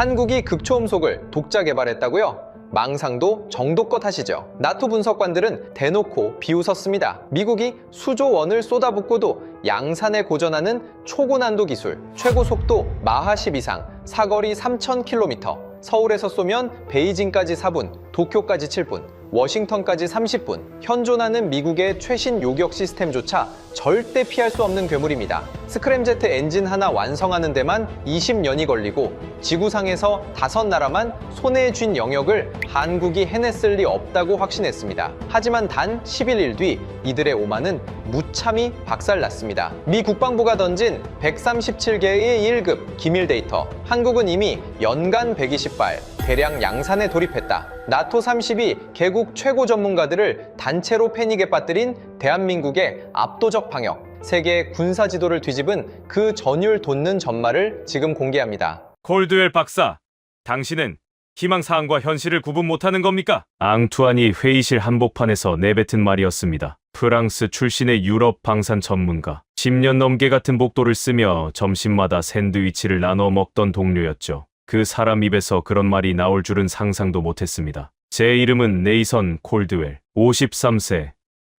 한국이 극초음속을 독자 개발했다고요? 망상도 정도껏 하시죠. 나토 분석관들은 대놓고 비웃었습니다. 미국이 수조 원을 쏟아붓고도 양산에 고전하는 초고난도 기술, 최고 속도 마하 10 이상, 사거리 3,000km, 서울에서 쏘면 베이징까지 4분, 도쿄까지 7분, 워싱턴까지 30분, 현존하는 미국의 최신 요격 시스템조차 절대 피할 수 없는 괴물입니다. 스크램제트 엔진 하나 완성하는 데만 20년이 걸리고 지구상에서 5나라만 손에 쥔 영역을 한국이 해냈을 리 없다고 확신했습니다. 하지만 단 11일 뒤 이들의 오만은 무참히 박살났습니다. 미 국방부가 던진 137개의 1급 기밀 데이터, 한국은 이미 연간 120발, 대량 양산에 돌입했다. 나토 30이 개국 최고 전문가들을 단체로 패닉에 빠뜨린 대한민국의 압도적 방역, 세계의 군사 지도를 뒤집은 그 전율 돋는 전말을 지금 공개합니다. 콜드웰 박사, 당신은 희망사항과 현실을 구분 못하는 겁니까? 앙투안이 회의실 한복판에서 내뱉은 말이었습니다. 프랑스 출신의 유럽 방산 전문가, 10년 넘게 같은 복도를 쓰며 점심마다 샌드위치를 나눠 먹던 동료였죠. 그 사람 입에서 그런 말이 나올 줄은 상상도 못했습니다. 제 이름은 네이선 콜드웰, 53세,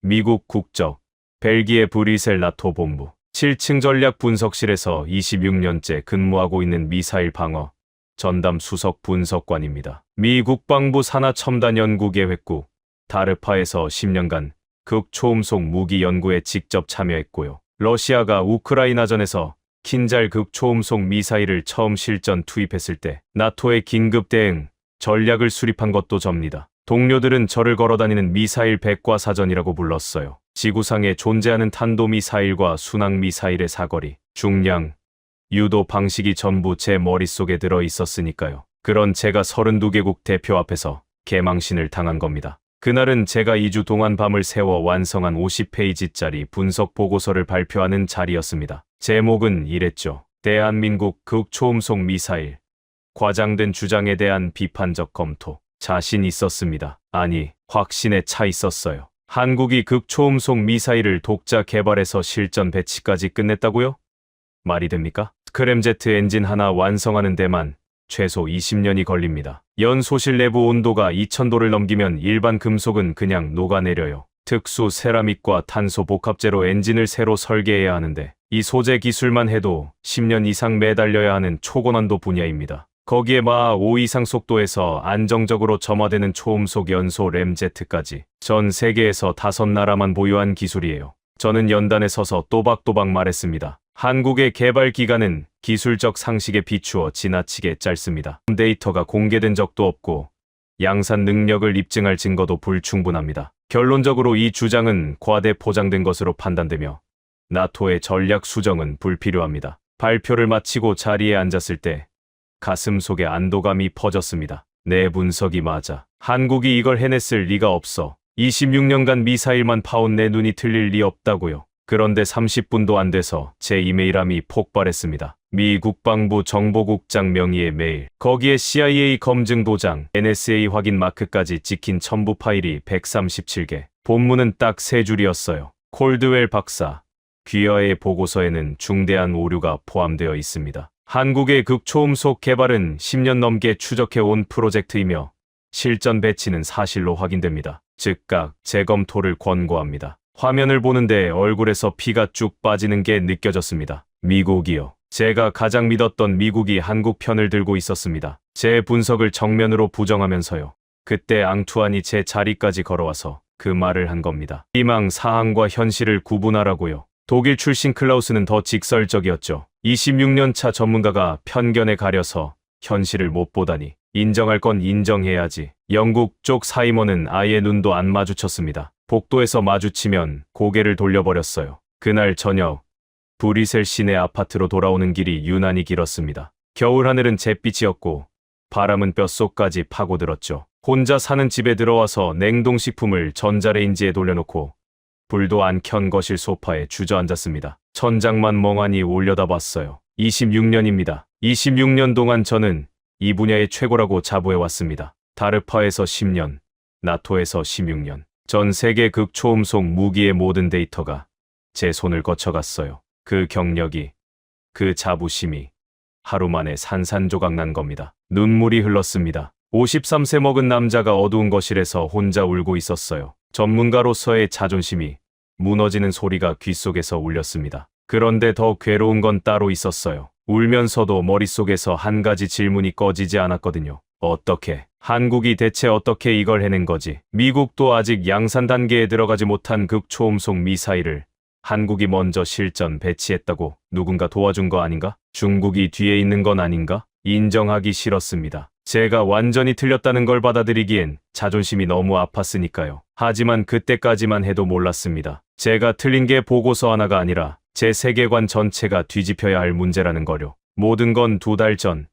미국 국적, 벨기에 브뤼셀 나토 본부, 7층 전략 분석실에서 26년째 근무하고 있는 미사일 방어 전담 수석 분석관입니다. 미 국방부 산하첨단연구계획국 다르파에서 10년간 극초음속 무기 연구에 직접 참여했고요. 러시아가 우크라이나전에서 킨잘 극초음속 미사일을 처음 실전 투입했을 때 나토의 긴급 대응 전략을 수립한 것도 접니다. 동료들은 저를 걸어다니는 미사일 백과사전이라고 불렀어요. 지구상에 존재하는 탄도미사일과 순항미사일의 사거리, 중량, 유도 방식이 전부 제 머릿속에 들어 있었으니까요. 그런 제가 32개국 대표 앞에서 개망신을 당한 겁니다. 그날은 제가 2주 동안 밤을 새워 완성한 50페이지짜리 분석 보고서를 발표하는 자리였습니다. 제목은 이랬죠. 대한민국 극초음속 미사일, 과장된 주장에 대한 비판적 검토. 자신 있었습니다. 아니, 확신에 차 있었어요. 한국이 극초음속 미사일을 독자 개발해서 실전 배치까지 끝냈다고요? 말이 됩니까? 스크램제트 엔진 하나 완성하는 데만 최소 20년이 걸립니다. 연소실 내부 온도가 2000도를 넘기면 일반 금속은 그냥 녹아내려요. 특수 세라믹과 탄소 복합재로 엔진을 새로 설계해야 하는데 이 소재 기술만 해도 10년 이상 매달려야 하는 초고난도 분야입니다. 거기에 마하 5 이상 속도에서 안정적으로 점화되는 초음속 연소 램제트까지 전 세계에서 5나라만 보유한 기술이에요. 저는 연단에 서서 또박또박 말했습니다. 한국의 개발 기간은 기술적 상식에 비추어 지나치게 짧습니다. 데이터가 공개된 적도 없고 양산 능력을 입증할 증거도 불충분합니다. 결론적으로 이 주장은 과대 포장된 것으로 판단되며 나토의 전략 수정은 불필요합니다. 발표를 마치고 자리에 앉았을 때 가슴 속에 안도감이 퍼졌습니다. 내 분석이 맞아. 한국이 이걸 해냈을 리가 없어. 26년간 미사일만 파온 내 눈이 틀릴 리 없다고요. 그런데 30분도 안 돼서 제 이메일함이 폭발했습니다. 미 국방부 정보국장 명의의 메일. 거기에 CIA 검증 도장, NSA 확인 마크까지 찍힌 첨부 파일이 137개. 본문은 딱 3줄이었어요. 콜드웰 박사, 귀하의 보고서에는 중대한 오류가 포함되어 있습니다. 한국의 극초음속 개발은 10년 넘게 추적해온 프로젝트이며 실전 배치는 사실로 확인됩니다. 즉각 재검토를 권고합니다. 화면을 보는데 얼굴에서 피가 쭉 빠지는 게 느껴졌습니다. 미국이요. 제가 가장 믿었던 미국이 한국 편을 들고 있었습니다. 제 분석을 정면으로 부정하면서요. 그때 앙투안이 제 자리까지 걸어와서 그 말을 한 겁니다. 희망 사항과 현실을 구분하라고요. 독일 출신 클라우스는 더 직설적이었죠. 26년 차 전문가가 편견에 가려서 현실을 못 보다니. 인정할 건 인정해야지. 영국 쪽 사이먼은 아예 눈도 안 마주쳤습니다. 복도에서 마주치면 고개를 돌려버렸어요. 그날 저녁, 브뤼셀 시내 아파트로 돌아오는 길이 유난히 길었습니다. 겨울 하늘은 잿빛이었고 바람은 뼛속까지 파고들었죠. 혼자 사는 집에 들어와서 냉동식품을 전자레인지에 돌려놓고 불도 안 켠 거실 소파에 주저앉았습니다. 천장만 멍하니 올려다봤어요. 26년입니다. 26년 동안 저는 이 분야의 최고라고 자부해왔습니다. 다르파에서 10년, 나토에서 16년. 전 세계 극초음속 무기의 모든 데이터가 제 손을 거쳐갔어요. 그 경력이, 그 자부심이 하루 만에 산산조각 난 겁니다. 눈물이 흘렀습니다. 53세 먹은 남자가 어두운 거실에서 혼자 울고 있었어요. 전문가로서의 자존심이 무너지는 소리가 귓속에서 울렸습니다. 그런데 더 괴로운 건 따로 있었어요. 울면서도 머릿속에서 한 가지 질문이 꺼지지 않았거든요. 어떻게? 한국이 대체 어떻게 이걸 해낸 거지? 미국도 아직 양산 단계에 들어가지 못한 극초음속 미사일을 한국이 먼저 실전 배치했다고 누군가 도와준 거 아닌가? 중국이 뒤에 있는 건 아닌가? 인정하기 싫었습니다. 제가 완전히 틀렸다는 걸 받아들이기엔 자존심이 너무 아팠으니까요. 하지만 그때까지만 해도 몰랐습니다. 제가 틀린 게 보고서 하나가 아니라 제 세계관 전체가 뒤집혀야 할 문제라는 거요. 모든 건 2달 전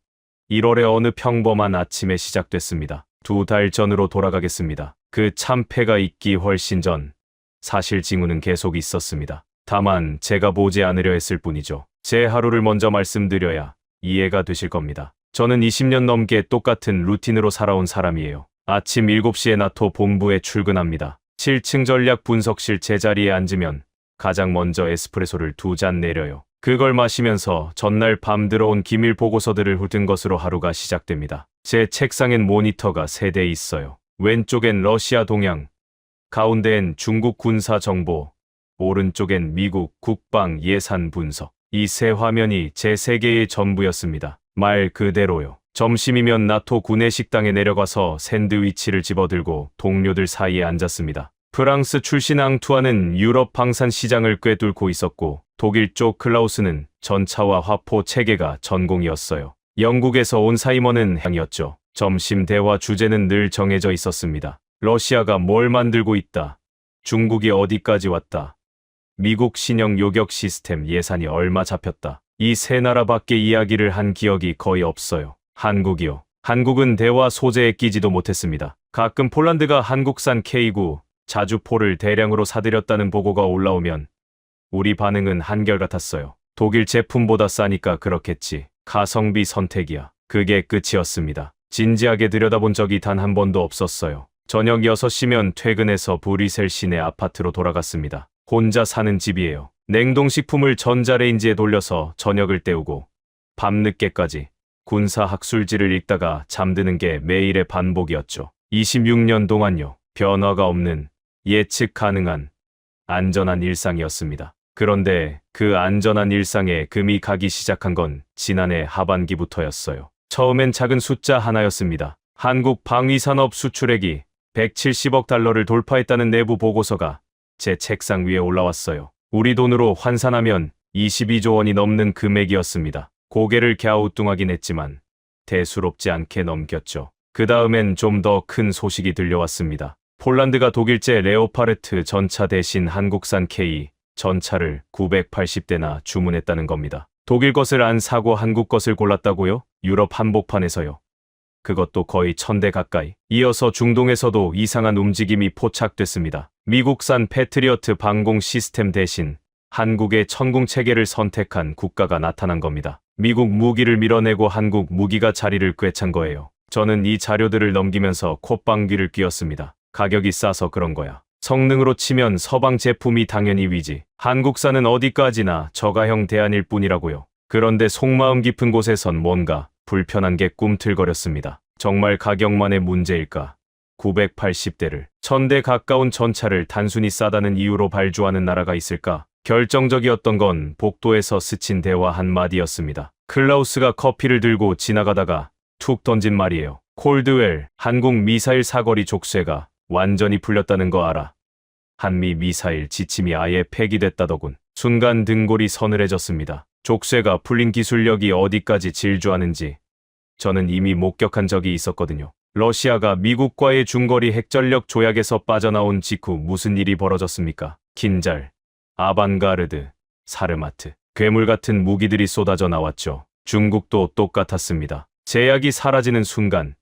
1월의 어느 평범한 아침에 시작됐습니다. 2달 전으로 돌아가겠습니다. 그 참패가 있기 훨씬 전 사실 징후는 계속 있었습니다. 다만 제가 보지 않으려 했을 뿐이죠. 제 하루를 먼저 말씀드려야 이해가 되실 겁니다. 저는 20년 넘게 똑같은 루틴으로 살아온 사람이에요. 아침 7시에 나토 본부에 출근합니다. 7층 전략 분석실 제자리에 앉으면 가장 먼저 에스프레소를 2잔 내려요. 그걸 마시면서 전날 밤 들어온 기밀 보고서들을 훑은 것으로 하루가 시작됩니다. 제 책상엔 모니터가 3대 있어요. 왼쪽엔 러시아 동향, 가운데엔 중국 군사 정보, 오른쪽엔 미국 국방 예산 분석. 이 세 화면이 제 세계의 전부였습니다. 말 그대로요. 점심이면 나토 구내 식당에 내려가서 샌드위치를 집어들고 동료들 사이에 앉았습니다. 프랑스 출신 앙투아는 유럽 방산 시장을 꿰뚫고 있었고 독일 쪽 클라우스는 전차와 화포 체계가 전공이었어요. 영국에서 온 사이먼은 향이었죠. 점심 대화 주제는 늘 정해져 있었습니다. 러시아가 뭘 만들고 있다. 중국이 어디까지 왔다. 미국 신형 요격 시스템 예산이 얼마 잡혔다. 이 세 나라밖에 이야기를 한 기억이 거의 없어요. 한국이요. 한국은 대화 소재에 끼지도 못했습니다. 가끔 폴란드가 한국산 K9 자주포를 대량으로 사들였다는 보고가 올라오면 우리 반응은 한결같았어요. 독일 제품보다 싸니까 그렇겠지. 가성비 선택이야. 그게 끝이었습니다. 진지하게 들여다본 적이 단 한 번도 없었어요. 저녁 6시면 퇴근해서 브뤼셀 시내 아파트로 돌아갔습니다. 혼자 사는 집이에요. 냉동식품을 전자레인지에 돌려서 저녁을 때우고 밤늦게까지 군사학술지를 읽다가 잠드는 게 매일의 반복이었죠. 26년 동안요. 변화가 없는 예측 가능한 안전한 일상이었습니다. 그런데 그 안전한 일상에 금이 가기 시작한 건 지난해 하반기부터였어요. 처음엔 작은 숫자 하나였습니다. 한국 방위산업 수출액이 170억 달러를 돌파했다는 내부 보고서가 제 책상 위에 올라왔어요. 우리 돈으로 환산하면 22조 원이 넘는 금액이었습니다. 고개를 갸우뚱하긴 했지만 대수롭지 않게 넘겼죠. 그 다음엔 좀 더 큰 소식이 들려왔습니다. 폴란드가 독일제 레오파르트 전차 대신 한국산 K 전차를 980대나 주문했다는 겁니다. 독일 것을 안 사고 한국 것을 골랐다고요? 유럽 한복판에서요. 그것도 거의 1000대 가까이. 이어서 중동에서도 이상한 움직임이 포착됐습니다. 미국산 패트리어트 방공 시스템 대신 한국의 천궁 체계를 선택한 국가가 나타난 겁니다. 미국 무기를 밀어내고 한국 무기가 자리를 꿰찬 거예요. 저는 이 자료들을 넘기면서 콧방귀를 뀌었습니다. 가격이 싸서 그런 거야. 성능으로 치면 서방 제품이 당연히 위지. 한국산은 어디까지나 저가형 대안일 뿐이라고요. 그런데 속마음 깊은 곳에선 뭔가 불편한 게 꿈틀거렸습니다. 정말 가격만의 문제일까? 980대를 1000대 가까운 전차를 단순히 싸다는 이유로 발주하는 나라가 있을까? 결정적이었던 건 복도에서 스친 대화 한마디였습니다. 클라우스가 커피를 들고 지나가다가 툭 던진 말이에요. 콜드웰, 한국 미사일 사거리 족쇄가 완전히 풀렸다는 거 알아? 한미 미사일 지침이 아예 폐기됐다더군. 순간 등골이 서늘해졌습니다. 족쇄가 풀린 기술력이 어디까지 질주하는지 저는 이미 목격한 적이 있었거든요. 러시아가 미국과의 중거리 핵전력 조약에서 빠져나온 직후 무슨 일이 벌어졌습니까? 킨잘, 아방가르드, 사르마트, 괴물 같은 무기들이 쏟아져 나왔죠. 중국도 똑같았습니다. 제약이 사라지는 순간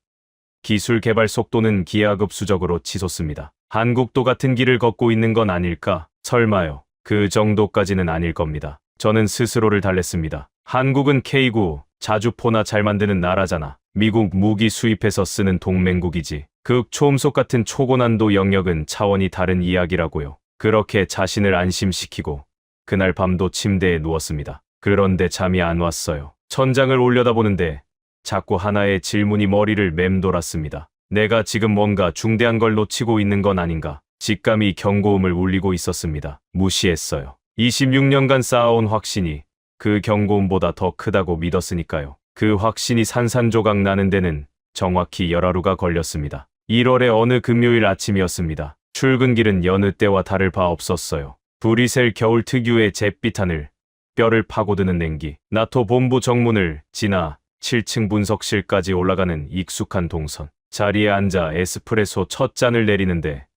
기술 개발 속도는 기하급수적으로 치솟습니다. 한국도 같은 길을 걷고 있는 건 아닐까? 설마요. 그 정도까지는 아닐 겁니다. 저는 스스로를 달랬습니다. 한국은 K9 자주포나 잘 만드는 나라잖아. 미국 무기 수입해서 쓰는 동맹국이지. 극초음속 같은 초고난도 영역은 차원이 다른 이야기라고요. 그렇게 자신을 안심시키고 그날 밤도 침대에 누웠습니다. 그런데 잠이 안 왔어요. 천장을 올려다보는데 자꾸 하나의 질문이 머리를 맴돌았습니다. 내가 지금 뭔가 중대한 걸 놓치고 있는 건 아닌가? 직감이 경고음을 울리고 있었습니다. 무시했어요. 26년간 쌓아온 확신이 그 경고음보다 더 크다고 믿었으니까요. 그 확신이 산산조각 나는 데는 정확히 열하루가 걸렸습니다. 1월의 어느 금요일 아침이었습니다. 출근길은 여느 때와 다를 바 없었어요. 불이 셀 겨울 특유의 잿빛 하늘, 뼈를 파고드는 냉기, 나토 본부 정문을 지나 7층 분석실까지 올라가는 익숙한 동선. 자리에 앉아 에스프레소 첫 잔을 내리는데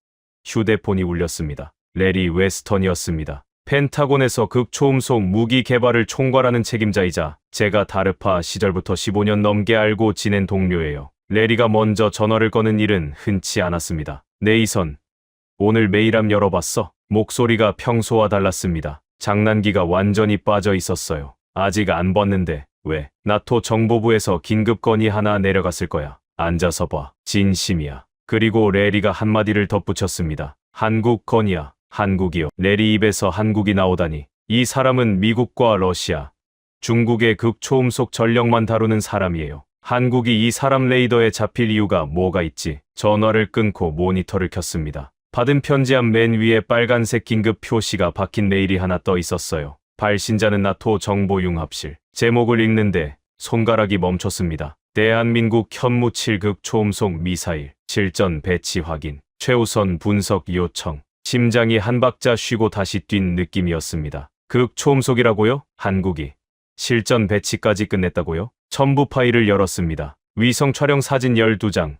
휴대폰이 울렸습니다. 레리 웨스턴이었습니다. 펜타곤에서 극초음속 무기 개발을 총괄하는 책임자이자 제가 다르파 시절부터 15년 넘게 알고 지낸 동료예요. 레리가 먼저 전화를 거는 일은 흔치 않았습니다. 네이선, 오늘 메일함 열어봤어? 목소리가 평소와 달랐습니다. 장난기가 완전히 빠져 있었어요. 아직 안 봤는데 왜? 나토 정보부에서 긴급 건의 하나 내려갔을 거야. 앉아서 봐. 진심이야. 그리고 레리가 한마디를 덧붙였습니다. 한국 건의야. 한국이요. 레리 입에서 한국이 나오다니. 이 사람은 미국과 러시아, 중국의 극초음속 전력만 다루는 사람이에요. 한국이 이 사람 레이더에 잡힐 이유가 뭐가 있지? 전화를 끊고 모니터를 켰습니다. 받은 편지함 맨 위에 빨간색 긴급 표시가 박힌 메일이 하나 떠 있었어요. 발신자는 나토 정보융합실. 제목을 읽는데 손가락이 멈췄습니다. 대한민국 현무 7극 초음속 미사일 실전 배치 확인. 최우선 분석 요청. 심장이 한 박자 쉬고 다시 뛴 느낌이었습니다. 극 초음속이라고요? 한국이 실전 배치까지 끝냈다고요? 첨부 파일을 열었습니다. 위성 촬영 사진 12장.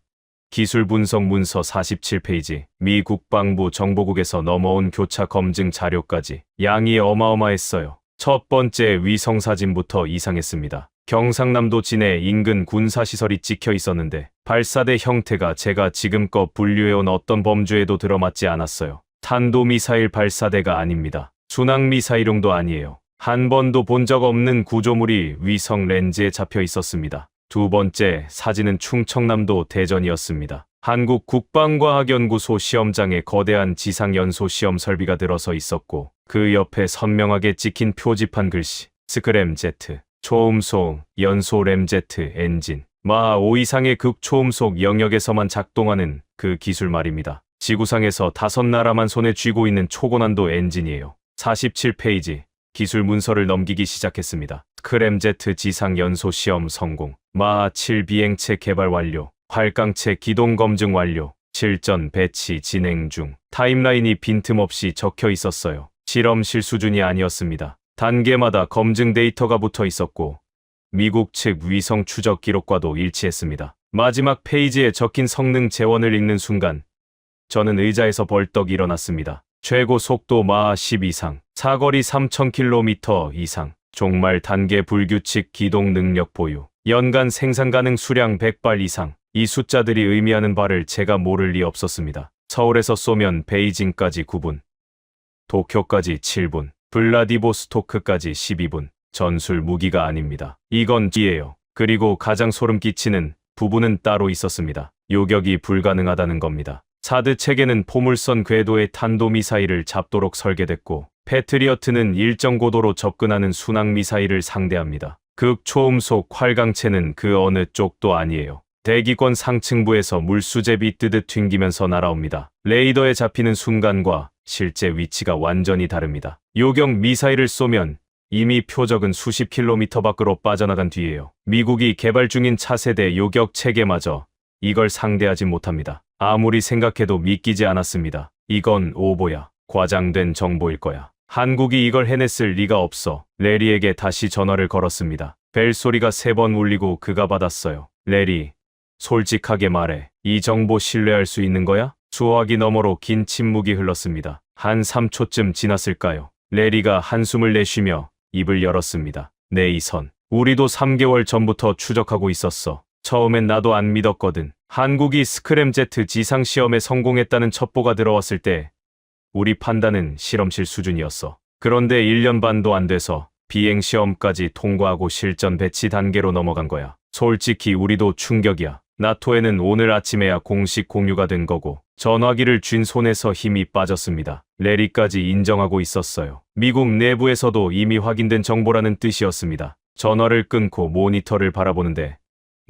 기술 분석 문서 47페이지, 미 국방부 정보국에서 넘어온 교차 검증 자료까지. 양이 어마어마했어요. 첫 번째 위성 사진부터 이상했습니다. 경상남도 진해 인근 군사시설이 찍혀 있었는데 발사대 형태가 제가 지금껏 분류해온 어떤 범주에도 들어맞지 않았어요. 탄도미사일 발사대가 아닙니다. 순항미사일용도 아니에요. 한 번도 본 적 없는 구조물이 위성 렌즈에 잡혀 있었습니다. 두 번째 사진은 충청남도 대전이었습니다. 한국 국방과학연구소 시험장에 거대한 지상연소 시험 설비가 들어서 있었고 그 옆에 선명하게 찍힌 표지판 글씨 스크램제트, 초음속, 연소 램제트 엔진, 마하 5 이상의 극초음속 영역에서만 작동하는 그 기술 말입니다. 지구상에서 5나라만 손에 쥐고 있는 초고난도 엔진이에요. 47페이지. 기술 문서를 넘기기 시작했습니다. 스크램제트 지상 연소 시험 성공. 마하 7 비행체 개발 완료. 활강체 기동 검증 완료. 실전 배치 진행 중. 타임라인이 빈틈없이 적혀 있었어요. 실험실 수준이 아니었습니다. 단계마다 검증 데이터가 붙어 있었고 미국 측 위성 추적 기록과도 일치했습니다. 마지막 페이지에 적힌 성능 재원을 읽는 순간 저는 의자에서 벌떡 일어났습니다. 최고 속도 마하 10 이상, 사거리 3000km 이상, 종말 단계 불규칙 기동 능력 보유, 연간 생산 가능 수량 100발 이상. 이 숫자들이 의미하는 바를 제가 모를 리 없었습니다. 서울에서 쏘면 베이징까지 9분, 도쿄까지 7분, 블라디보스토크까지 12분. 전술 무기가 아닙니다. 이건 G예요. 그리고 가장 소름 끼치는 부분은 따로 있었습니다. 요격이 불가능하다는 겁니다. 사드 체계는 포물선 궤도의 탄도미사일을 잡도록 설계됐고 패트리어트는 일정 고도로 접근하는 순항미사일을 상대합니다. 극초음속 활강체는 그 어느 쪽도 아니에요. 대기권 상층부에서 물수제비 뜨듯 튕기면서 날아옵니다. 레이더에 잡히는 순간과 실제 위치가 완전히 다릅니다. 요격 미사일을 쏘면 이미 표적은 수십 킬로미터 밖으로 빠져나간 뒤에요. 미국이 개발 중인 차세대 요격 체계마저 이걸 상대하지 못합니다. 아무리 생각해도 믿기지 않았습니다. 이건 오보야. 과장된 정보일 거야. 한국이 이걸 해냈을 리가 없어. 레리에게 다시 전화를 걸었습니다. 벨소리가 3번 울리고 그가 받았어요. 레리, 솔직하게 말해. 이 정보 신뢰할 수 있는 거야? 수화기 너머로 긴 침묵이 흘렀습니다. 한 3초쯤 지났을까요? 레리가 한숨을 내쉬며 입을 열었습니다. 네이선, 우리도 3개월 전부터 추적하고 있었어. 처음엔 나도 안 믿었거든. 한국이 스크램제트 지상시험에 성공했다는 첩보가 들어왔을 때 우리 판단은 실험실 수준이었어. 그런데 1년 반도 안 돼서 비행시험까지 통과하고 실전 배치 단계로 넘어간 거야. 솔직히 우리도 충격이야. 나토에는 오늘 아침에야 공식 공유가 된 거고 전화기를 쥔 손에서 힘이 빠졌습니다. 레리까지 인정하고 있었어요. 미국 내부에서도 이미 확인된 정보라는 뜻이었습니다. 전화를 끊고 모니터를 바라보는데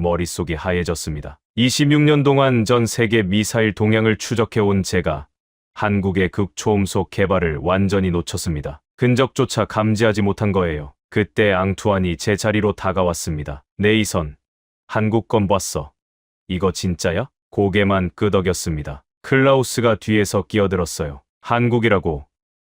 머릿속이 하얘졌습니다. 26년 동안 전 세계 미사일 동향을 추적해온 제가 한국의 극초음속 개발을 완전히 놓쳤습니다. 흔적조차 감지하지 못한 거예요. 그때 앙투안이 제 자리로 다가왔습니다. 네이선, 한국 건 봤어. 이거 진짜야? 고개만 끄덕였습니다. 클라우스가 뒤에서 끼어들었어요. 한국이라고.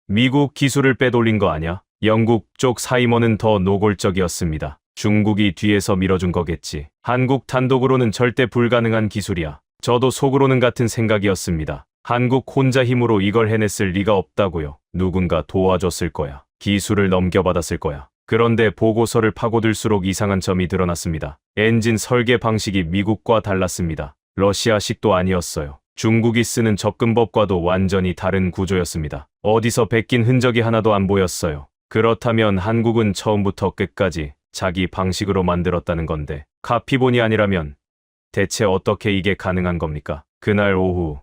미국 기술을 빼돌린 거 아냐? 영국 쪽 사임원은 더 노골적이었습니다. 중국이 뒤에서 밀어준 거겠지. 한국 단독으로는 절대 불가능한 기술이야. 저도 속으로는 같은 생각이었습니다. 한국 혼자 힘으로 이걸 해냈을 리가 없다고요. 누군가 도와줬을 거야. 기술을 넘겨받았을 거야. 그런데 보고서를 파고들수록 이상한 점이 드러났습니다. 엔진 설계 방식이 미국과 달랐습니다. 러시아식도 아니었어요. 중국이 쓰는 접근법과도 완전히 다른 구조였습니다. 어디서 베낀 흔적이 하나도 안 보였어요. 그렇다면 한국은 처음부터 끝까지 자기 방식으로 만들었다는 건데 카피본이 아니라면 대체 어떻게 이게 가능한 겁니까? 그날 오후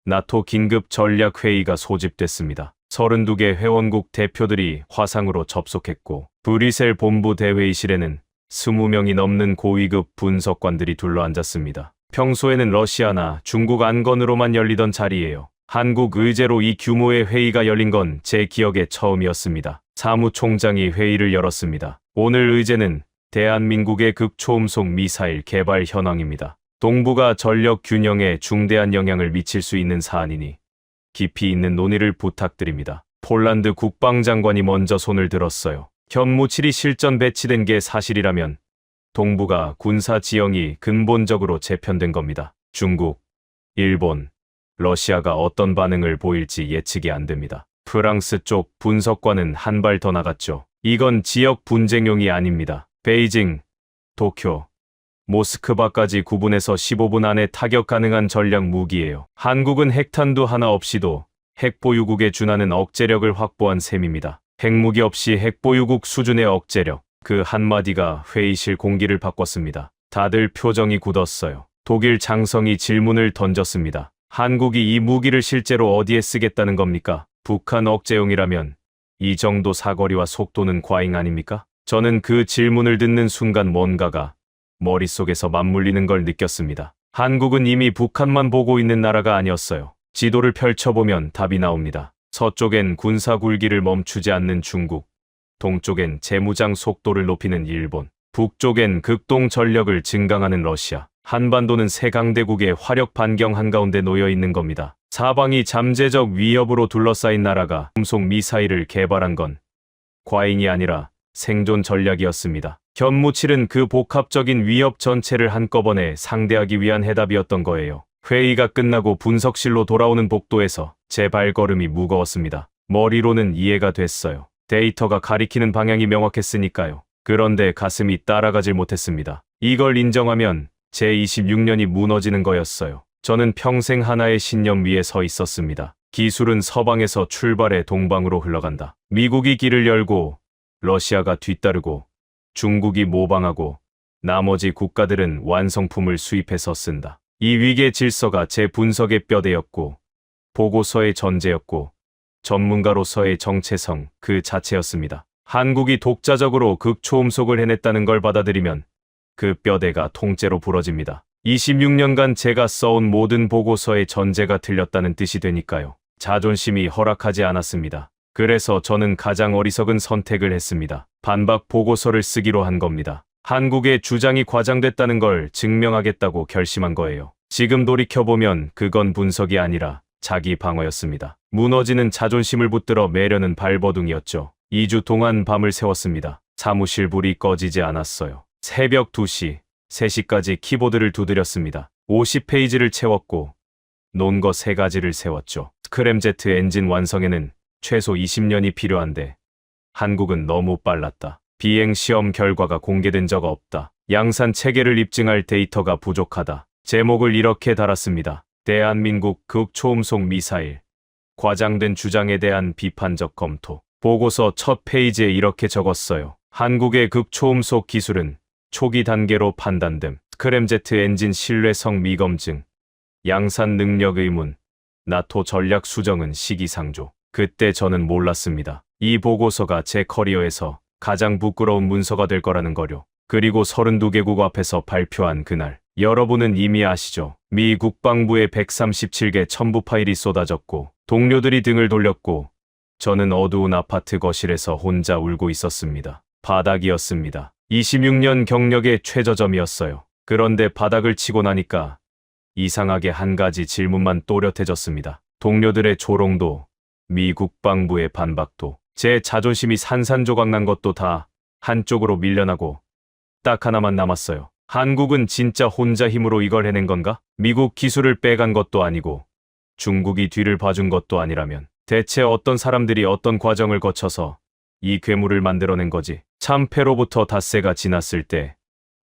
나토 긴급 전략회의가 소집됐습니다. 32개 회원국 대표들이 화상으로 접속했고 브뤼셀 본부 대회의실에는 20명이 넘는 고위급 분석관들이 둘러앉았습니다. 평소에는 러시아나 중국 안건으로만 열리던 자리예요. 한국 의제로 이 규모의 회의가 열린 건 제 기억에 처음이었습니다. 사무총장이 회의를 열었습니다. 오늘 의제는 대한민국의 극초음속 미사일 개발 현황입니다. 동북아 전력 균형에 중대한 영향을 미칠 수 있는 사안이니 깊이 있는 논의를 부탁드립니다. 폴란드 국방장관이 먼저 손을 들었어요. 현무7이 실전 배치된 게 사실이라면 동북아 군사 지형이 근본적으로 재편된 겁니다. 중국, 일본, 러시아가 어떤 반응을 보일지 예측이 안 됩니다. 프랑스 쪽 분석관은 한 발 더 나갔죠. 이건 지역 분쟁용이 아닙니다. 베이징, 도쿄, 모스크바까지 구분해서 15분 안에 타격 가능한 전략 무기예요. 한국은 핵탄두 하나 없이도 핵보유국에 준하는 억제력을 확보한 셈입니다. 핵무기 없이 핵보유국 수준의 억제력. 그 한마디가 회의실 공기를 바꿨습니다. 다들 표정이 굳었어요. 독일 장성이 질문을 던졌습니다. 한국이 이 무기를 실제로 어디에 쓰겠다는 겁니까? 북한 억제용이라면 이 정도 사거리와 속도는 과잉 아닙니까? 저는 그 질문을 듣는 순간 뭔가가 머릿속에서 맞물리는 걸 느꼈습니다. 한국은 이미 북한만 보고 있는 나라가 아니었어요. 지도를 펼쳐보면 답이 나옵니다. 서쪽엔 군사 굴기를 멈추지 않는 중국, 동쪽엔 재무장 속도를 높이는 일본, 북쪽엔 극동 전력을 증강하는 러시아, 한반도는 세 강대국의 화력 반경 한가운데 놓여 있는 겁니다. 사방이 잠재적 위협으로 둘러싸인 나라가 음속 미사일을 개발한 건 과잉이 아니라 생존 전략이었습니다. 현무7은 그 복합적인 위협 전체를 한꺼번에 상대하기 위한 해답이었던 거예요. 회의가 끝나고 분석실로 돌아오는 복도에서 제 발걸음이 무거웠습니다. 머리로는 이해가 됐어요. 데이터가 가리키는 방향이 명확했으니까요. 그런데 가슴이 따라가질 못했습니다. 이걸 인정하면 제 26년이 무너지는 거였어요. 저는 평생 하나의 신념 위에 서 있었습니다. 기술은 서방에서 출발해 동방으로 흘러간다. 미국이 길을 열고 러시아가 뒤따르고 중국이 모방하고 나머지 국가들은 완성품을 수입해서 쓴다. 이 위계 질서가 제 분석의 뼈대였고 보고서의 전제였고 전문가로서의 정체성 그 자체였습니다. 한국이 독자적으로 극초음속을 해냈다는 걸 받아들이면 그 뼈대가 통째로 부러집니다. 26년간 제가 써온 모든 보고서의 전제가 틀렸다는 뜻이 되니까요. 자존심이 허락하지 않았습니다. 그래서 저는 가장 어리석은 선택을 했습니다. 반박 보고서를 쓰기로 한 겁니다. 한국의 주장이 과장됐다는 걸 증명하겠다고 결심한 거예요. 지금 돌이켜보면 그건 분석이 아니라 자기 방어였습니다. 무너지는 자존심을 붙들어 매려는 발버둥이었죠. 2주 동안 밤을 새웠습니다. 사무실 불이 꺼지지 않았어요. 새벽 2시, 3시까지 키보드를 두드렸습니다. 50페이지를 채웠고 논거 3가지를 세웠죠. 스크램제트 엔진 완성에는 최소 20년이 필요한데 한국은 너무 빨랐다. 비행 시험 결과가 공개된 적 없다. 양산 체계를 입증할 데이터가 부족하다. 제목을 이렇게 달았습니다. 대한민국 극초음속 미사일. 과장된 주장에 대한 비판적 검토. 보고서 첫 페이지에 이렇게 적었어요. 한국의 극초음속 기술은 초기 단계로 판단됨. 스크램제트 엔진 신뢰성 미검증. 양산 능력 의문. 나토 전략 수정은 시기상조. 그때 저는 몰랐습니다. 이 보고서가 제 커리어에서 가장 부끄러운 문서가 될 거라는 거요. 그리고 32개국 앞에서 발표한 그날, 여러분은 이미 아시죠? 미 국방부에 137개 첨부 파일이 쏟아졌고 동료들이 등을 돌렸고 저는 어두운 아파트 거실에서 혼자 울고 있었습니다. 바닥이었습니다. 26년 경력의 최저점이었어요. 그런데 바닥을 치고 나니까 이상하게 한 가지 질문만 또렷해졌습니다. 동료들의 조롱도, 미 국방부의 반박도, 제 자존심이 산산조각 난 것도 다 한쪽으로 밀려나고 딱 하나만 남았어요. 한국은 진짜 혼자 힘으로 이걸 해낸 건가? 미국 기술을 빼간 것도 아니고 중국이 뒤를 봐준 것도 아니라면 대체 어떤 사람들이 어떤 과정을 거쳐서 이 괴물을 만들어낸 거지? 참패로부터 닷새가 지났을 때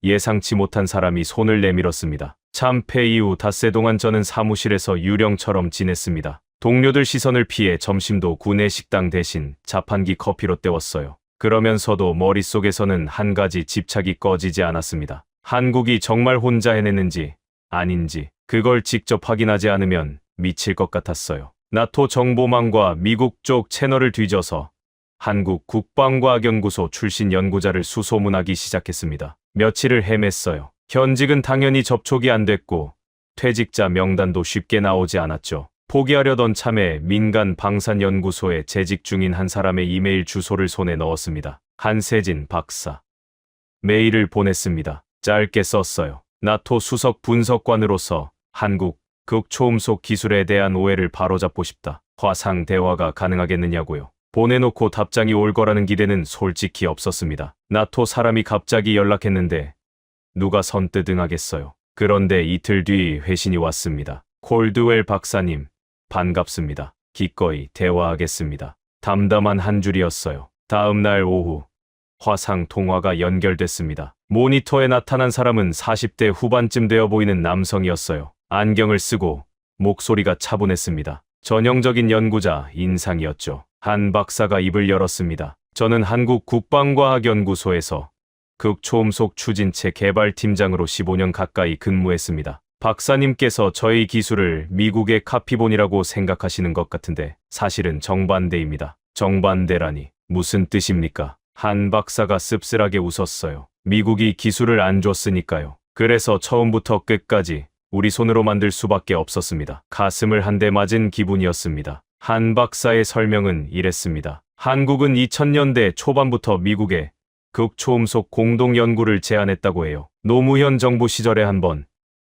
예상치 못한 사람이 손을 내밀었습니다. 참패 이후 닷새 동안 저는 사무실에서 유령처럼 지냈습니다. 동료들 시선을 피해 점심도 구내 식당 대신 자판기 커피로 때웠어요. 그러면서도 머릿속에서는 한 가지 집착이 꺼지지 않았습니다. 한국이 정말 혼자 해냈는지 아닌지 그걸 직접 확인하지 않으면 미칠 것 같았어요. 나토 정보망과 미국 쪽 채널을 뒤져서 한국 국방과학연구소 출신 연구자를 수소문하기 시작했습니다. 며칠을 헤맸어요. 현직은 당연히 접촉이 안 됐고 퇴직자 명단도 쉽게 나오지 않았죠. 포기하려던 참에 민간 방산연구소에 재직 중인 한 사람의 이메일 주소를 손에 넣었습니다. 한세진 박사. 메일을 보냈습니다. 짧게 썼어요. 나토 수석 분석관으로서 한국 극초음속 기술에 대한 오해를 바로잡고 싶다. 화상 대화가 가능하겠느냐고요. 보내놓고 답장이 올 거라는 기대는 솔직히 없었습니다. 나토 사람이 갑자기 연락했는데 누가 선뜻 응하겠어요. 그런데 이틀 뒤 회신이 왔습니다. 콜드웰 박사님, 반갑습니다. 기꺼이 대화하겠습니다. 담담한 한 줄이었어요. 다음 날 오후 화상 통화가 연결됐습니다. 모니터에 나타난 사람은 40대 후반쯤 되어 보이는 남성이었어요. 안경을 쓰고 목소리가 차분했습니다. 전형적인 연구자 인상이었죠. 한 박사가 입을 열었습니다. 저는 한국 국방과학연구소에서 극초음속 추진체 개발팀장으로 15년 가까이 근무했습니다. 박사님께서 저희 기술을 미국의 카피본이라고 생각하시는 것 같은데 사실은 정반대입니다. 정반대라니 무슨 뜻입니까? 한 박사가 씁쓸하게 웃었어요. 미국이 기술을 안 줬으니까요. 그래서 처음부터 끝까지 우리 손으로 만들 수밖에 없었습니다. 가슴을 한 대 맞은 기분이었습니다. 한 박사의 설명은 이랬습니다. 한국은 2000년대 초반부터 미국에 극초음속 공동 연구를 제안했다고 해요. 노무현 정부 시절에 한 번,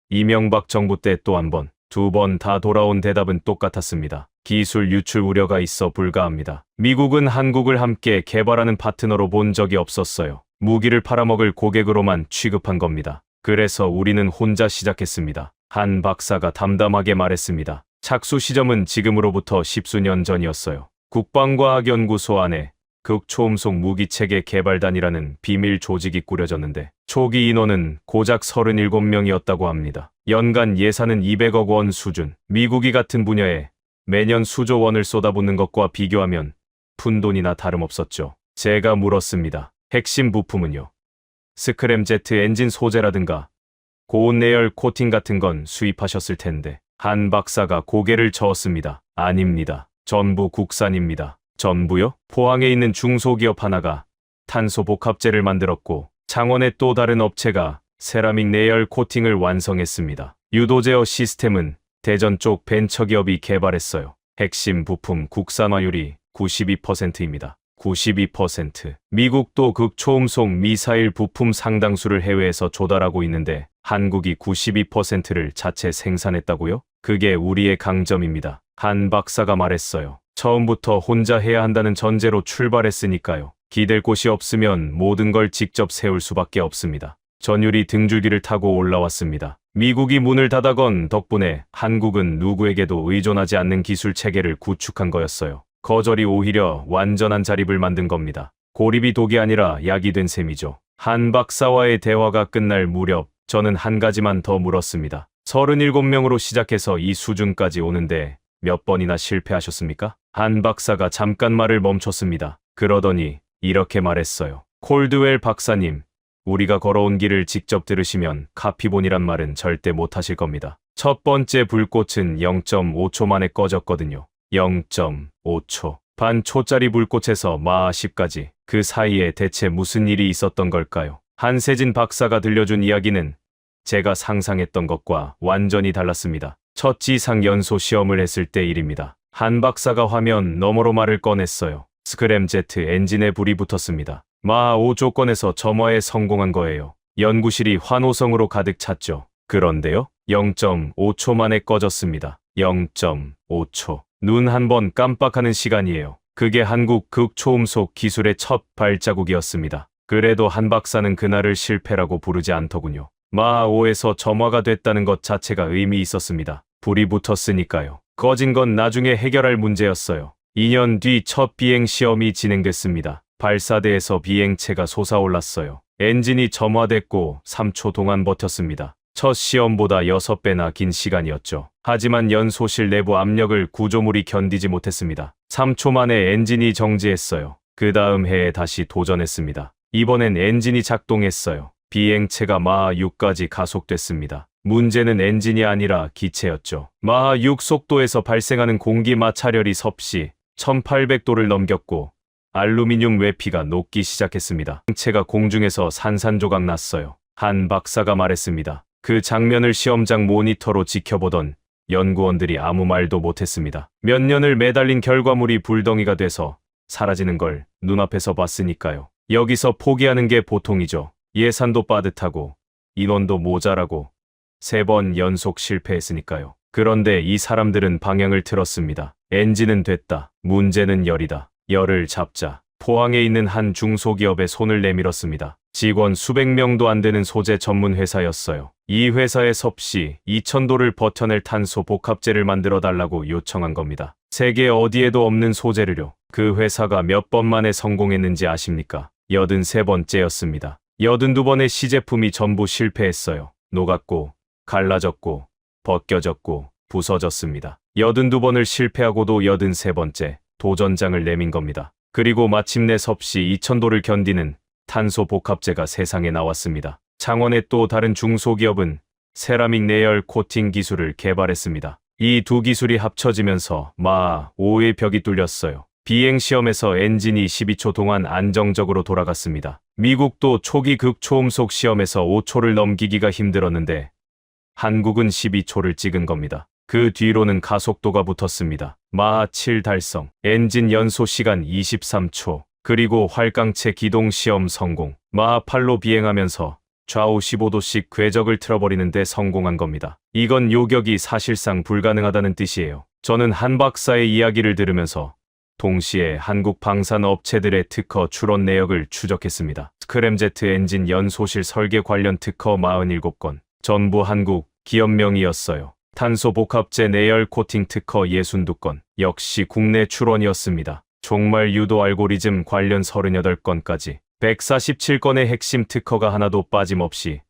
이명박 정부 때 또 한 번, 두 번 다 돌아온 대답은 똑같았습니다. 기술 유출 우려가 있어 불가합니다. 미국은 한국을 함께 개발하는 파트너로 본 적이 없었어요. 무기를 팔아먹을 고객으로만 취급한 겁니다. 그래서 우리는 혼자 시작했습니다. 한 박사가 담담하게 말했습니다. 착수 시점은 지금으로부터 10수년 전이었어요. 국방과학연구소 안에 극초음속 무기체계 개발단이라는 비밀 조직이 꾸려졌는데 초기 인원은 고작 37명이었다고 합니다. 연간 예산은 200억 원 수준. 미국이 같은 분야에 매년 수조 원을 쏟아붓는 것과 비교하면 푼돈이나 다름없었죠. 제가 물었습니다. 핵심 부품은요? 스크램제트 엔진 소재라든가 고온 내열 코팅 같은 건 수입하셨을 텐데 한 박사가 고개를 저었습니다. 아닙니다. 전부 국산입니다. 전부요? 포항에 있는 중소기업 하나가 탄소 복합재를 만들었고 창원의 또 다른 업체가 세라믹 내열 코팅을 완성했습니다. 유도 제어 시스템은 대전 쪽 벤처기업이 개발했어요. 핵심 부품 국산화율이 92%입니다. 92%. 미국도 극초음속 미사일 부품 상당수를 해외에서 조달하고 있는데 한국이 92%를 자체 생산했다고요? 그게 우리의 강점입니다. 한 박사가 말했어요. 처음부터 혼자 해야 한다는 전제로 출발했으니까요. 기댈 곳이 없으면 모든 걸 직접 세울 수밖에 없습니다. 전율이 등줄기를 타고 올라왔습니다. 미국이 문을 닫아건 덕분에 한국은 누구에게도 의존하지 않는 기술 체계를 구축한 거였어요. 거절이 오히려 완전한 자립을 만든 겁니다. 고립이 독이 아니라 약이 된 셈이죠. 한 박사와의 대화가 끝날 무렵 저는 한 가지만 더 물었습니다. 37명으로 시작해서 이 수준까지 오는데 몇 번이나 실패하셨습니까? 한 박사가 잠깐 말을 멈췄습니다. 그러더니 이렇게 말했어요. 콜드웰 박사님, 우리가 걸어온 길을 직접 들으시면 카피본이란 말은 절대 못하실 겁니다. 첫 번째 불꽃은 0.5초 만에 꺼졌거든요. 0.5초. 반 초짜리 불꽃에서 마 10까지. 그 사이에 대체 무슨 일이 있었던 걸까요? 한세진 박사가 들려준 이야기는 제가 상상했던 것과 완전히 달랐습니다. 첫 지상 연소 시험을 했을 때 일입니다. 한 박사가 화면 너머로 말을 꺼냈어요. 스크램제트 엔진에 불이 붙었습니다. 마하 5조건에서 점화에 성공한 거예요. 연구실이 환호성으로 가득 찼죠. 그런데요, 0.5초 만에 꺼졌습니다. 0.5초. 눈 한 번 깜빡하는 시간이에요. 그게 한국 극초음속 기술의 첫 발자국이었습니다. 그래도 한 박사는 그날을 실패라고 부르지 않더군요. 마하 5에서 점화가 됐다는 것 자체가 의미 있었습니다. 불이 붙었으니까요. 꺼진 건 나중에 해결할 문제였어요. 2년 뒤 첫 비행 시험이 진행됐습니다. 발사대에서 비행체가 솟아올랐어요. 엔진이 점화됐고 3초 동안 버텼습니다. 첫 시험보다 6배나 긴 시간이었죠. 하지만 연소실 내부 압력을 구조물이 견디지 못했습니다. 3초 만에 엔진이 정지했어요. 그 다음 해에 다시 도전했습니다. 이번엔 엔진이 작동했어요. 비행체가 마하 6까지 가속됐습니다. 문제는 엔진이 아니라 기체였죠. 마하 6 속도에서 발생하는 공기 마찰열이 섭씨 1800도를 넘겼고 알루미늄 외피가 녹기 시작했습니다. 비행체가 공중에서 산산조각 났어요. 한 박사가 말했습니다. 그 장면을 시험장 모니터로 지켜보던 연구원들이 아무 말도 못했습니다. 몇 년을 매달린 결과물이 불덩이가 돼서 사라지는 걸 눈앞에서 봤으니까요. 여기서 포기하는 게 보통이죠. 예산도 빠듯하고 인원도 모자라고 3번 연속 실패했으니까요. 그런데 이 사람들은 방향을 틀었습니다. 엔진은 됐다. 문제는 열이다. 열을 잡자. 포항에 있는 한 중소기업에 손을 내밀었습니다. 직원 수백 명도 안 되는 소재 전문 회사였어요. 이 회사에 섭씨 2000도를 버텨낼 탄소 복합재를 만들어 달라고 요청한 겁니다. 세계 어디에도 없는 소재를요. 그 회사가 몇 번 만에 성공했는지 아십니까? 83번째였습니다. 82번의 시제품이 전부 실패했어요. 녹았고, 갈라졌고, 벗겨졌고, 부서졌습니다. 82번을 실패하고도 83번째 도전장을 내민 겁니다. 그리고 마침내 섭씨 2000도를 견디는 탄소 복합재가 세상에 나왔습니다. 창원의 또 다른 중소기업은 세라믹 내열 코팅 기술을 개발했습니다. 이 두 기술이 합쳐지면서 마하 5의 벽이 뚫렸어요. 비행시험에서 엔진이 12초 동안 안정적으로 돌아갔습니다. 미국도 초기 극초음속 시험에서 5초를 넘기기가 힘들었는데 한국은 12초를 찍은 겁니다. 그 뒤로는 가속도가 붙었습니다. 마하 7 달성, 엔진 연소 시간 23초, 그리고 활강체 기동 시험 성공. 마하 8로 비행하면서 좌우 15도씩 궤적을 틀어버리는데 성공한 겁니다. 이건 요격이 사실상 불가능하다는 뜻이에요. 저는 한 박사의 이야기를 들으면서 동시에 한국 방산 업체들의 특허 출원 내역을 추적했습니다. 스크램제트 엔진 연소실 설계 관련 특허 47건, 전부 한국 기업명이었어요. 탄소 복합재 내열 코팅 특허 62건, 역시 국내 출원이었습니다. 종말 유도 알고리즘 관련 38건까지 147건의 핵심 특허가 하나도 빠짐없이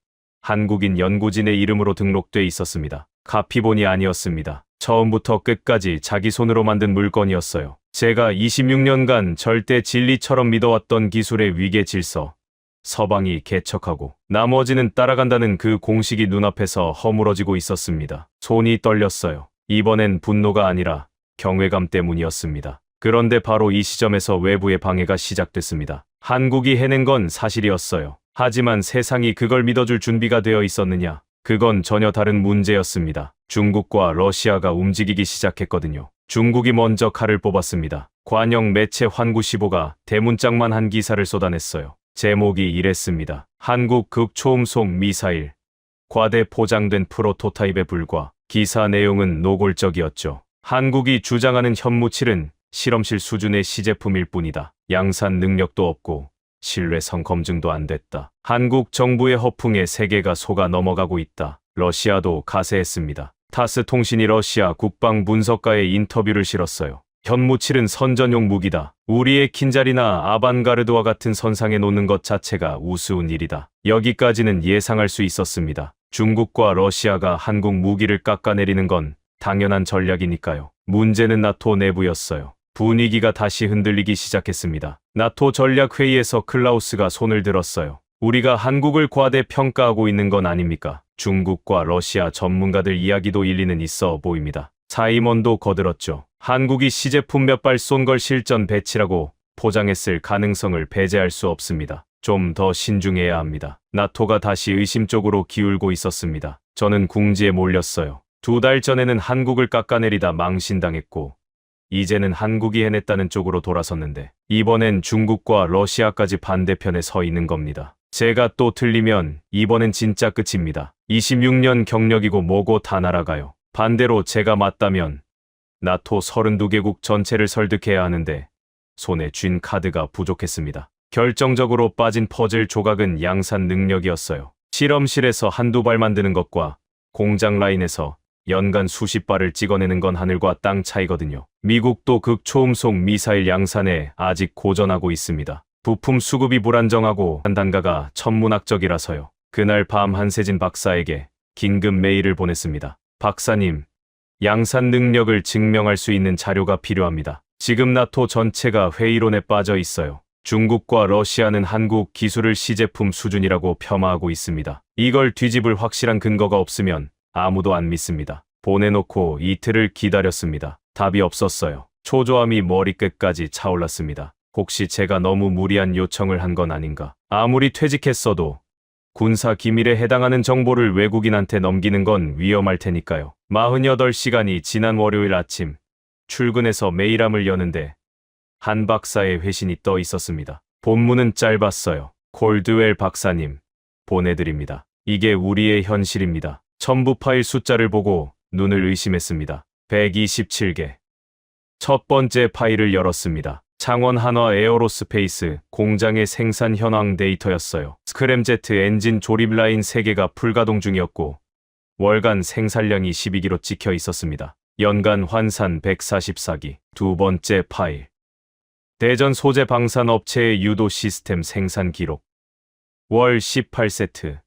한국인 연구진의 이름으로 등록돼 있었습니다. 카피본이 아니었습니다. 처음부터 끝까지 자기 손으로 만든 물건이었어요. 제가 26년간 절대 진리처럼 믿어왔던 기술의 위계 질서, 서방이 개척하고 나머지는 따라간다는 그 공식이 눈앞에서 허물어지고 있었습니다. 손이 떨렸어요. 이번엔 분노가 아니라 경외감 때문이었습니다. 그런데 바로 이 시점에서 외부의 방해가 시작됐습니다. 한국이 해낸 건 사실이었어요. 하지만 세상이 그걸 믿어줄 준비가 되어 있었느냐? 그건 전혀 다른 문제였습니다. 중국과 러시아가 움직이기 시작했거든요. 중국이 먼저 칼을 뽑았습니다. 관영 매체 환구시보가 대문짝만 한 기사를 쏟아냈어요. 제목이 이랬습니다. 한국 극초음속 미사일, 과대 포장된 프로토타입에 불과. 기사 내용은 노골적이었죠. 한국이 주장하는 현무칠은 실험실 수준의 시제품일 뿐이다. 양산 능력도 없고 신뢰성 검증도 안 됐다. 한국 정부의 허풍에 세계가 속아 넘어가고 있다. 러시아도 가세했습니다. 타스 통신이 러시아 국방분석가의 인터뷰를 실었어요. 현무칠은 선전용 무기다. 우리의 킨잘이나 아반가르드와 같은 선상에 놓는 것 자체가 우스운 일이다. 여기까지는 예상할 수 있었습니다. 중국과 러시아가 한국 무기를 깎아내리는 건 당연한 전략이니까요. 문제는 나토 내부였어요. 분위기가 다시 흔들리기 시작했습니다. 나토 전략회의에서 클라우스가 손을 들었어요. 우리가 한국을 과대평가하고 있는 건 아닙니까? 중국과 러시아 전문가들 이야기도 일리는 있어 보입니다. 사이먼도 거들었죠. 한국이 시제품 몇 발 쏜 걸 실전 배치라고 포장했을 가능성을 배제할 수 없습니다. 좀 더 신중해야 합니다. 나토가 다시 의심 쪽으로 기울고 있었습니다. 저는 궁지에 몰렸어요. 2달 전에는 한국을 깎아내리다 망신당했고 이제는 한국이 해냈다는 쪽으로 돌아섰는데 이번엔 중국과 러시아까지 반대편에 서 있는 겁니다. 제가 또 틀리면 이번엔 진짜 끝입니다. 26년 경력이고 뭐고 다 날아가요. 반대로 제가 맞다면 나토 32개국 전체를 설득해야 하는데 손에 쥔 카드가 부족했습니다. 결정적으로 빠진 퍼즐 조각은 양산 능력이었어요. 실험실에서 한두 발 만드는 것과 공장 라인에서 연간 수십 발을 찍어내는 건 하늘과 땅 차이거든요. 미국도 극초음속 미사일 양산에 아직 고전하고 있습니다. 부품 수급이 불안정하고 단가가 천문학적이라서요. 그날 밤 한세진 박사에게 긴급 메일을 보냈습니다. 박사님, 양산 능력을 증명할 수 있는 자료가 필요합니다. 지금 나토 전체가 회의론에 빠져 있어요. 중국과 러시아는 한국 기술을 시제품 수준이라고 폄하하고 있습니다. 이걸 뒤집을 확실한 근거가 없으면 아무도 안 믿습니다. 보내놓고 이틀을 기다렸습니다. 답이 없었어요. 초조함이 머리끝까지 차올랐습니다. 혹시 제가 너무 무리한 요청을 한 건 아닌가? 아무리 퇴직했어도 군사 기밀에 해당하는 정보를 외국인한테 넘기는 건 위험할 테니까요. 48시간이 지난 월요일 아침 출근해서 메일함을 여는데 한 박사의 회신이 떠 있었습니다. 본문은 짧았어요. 콜드웰 박사님, 보내드립니다. 이게 우리의 현실입니다. 첨부 파일 숫자를 보고 눈을 의심했습니다. 127개. 첫 번째 파일을 열었습니다. 창원 한화 에어로스페이스 공장의 생산 현황 데이터였어요. 스크램제트 엔진 조립 라인 3개가 불가동 중이었고 월간 생산량이 12기로 찍혀 있었습니다. 연간 환산 144기. 두 번째 파일. 대전 소재 방산 업체의 유도 시스템 생산 기록. 월 18세트.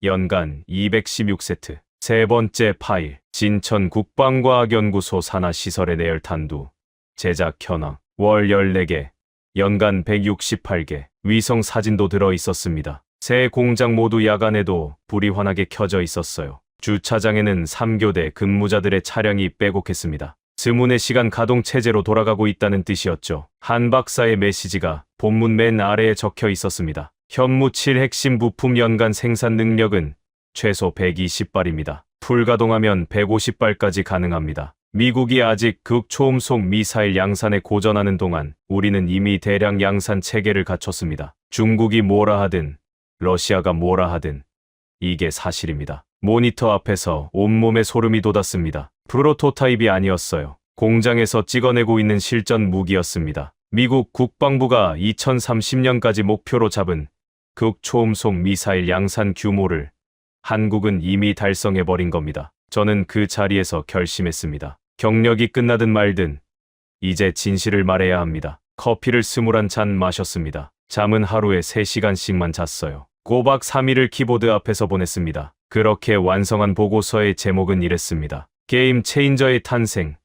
연간 216세트. 세 번째 파일. 진천 국방과학연구소 산하시설의 내열 탄두. 제작 현황. 월 14개. 연간 168개. 위성 사진도 들어 있었습니다. 세 공장 모두 야간에도 불이 환하게 켜져 있었어요. 주차장에는 3교대 근무자들의 차량이 빼곡했습니다. 스문의 시간 가동 체제로 돌아가고 있다는 뜻이었죠. 한 박사의 메시지가 본문 맨 아래에 적혀 있었습니다. 현무 7 핵심 부품 연간 생산 능력은 최소 120발입니다. 풀가동하면 150발까지 가능합니다. 미국이 아직 극초음속 미사일 양산에 고전하는 동안 우리는 이미 대량 양산 체계를 갖췄습니다. 중국이 뭐라 하든 러시아가 뭐라 하든 이게 사실입니다. 모니터 앞에서 온몸에 소름이 돋았습니다. 프로토타입이 아니었어요. 공장에서 찍어내고 있는 실전 무기였습니다. 미국 국방부가 2030년까지 목표로 잡은 극초음속 미사일 양산 규모를 한국은 이미 달성해버린 겁니다. 저는 그 자리에서 결심했습니다. 경력이 끝나든 말든 이제 진실을 말해야 합니다. 커피를 21잔 마셨습니다. 잠은 하루에 3시간씩만 잤어요. 꼬박 3일을 키보드 앞에서 보냈습니다. 그렇게 완성한 보고서의 제목은 이랬습니다. 게임 체인저의 탄생.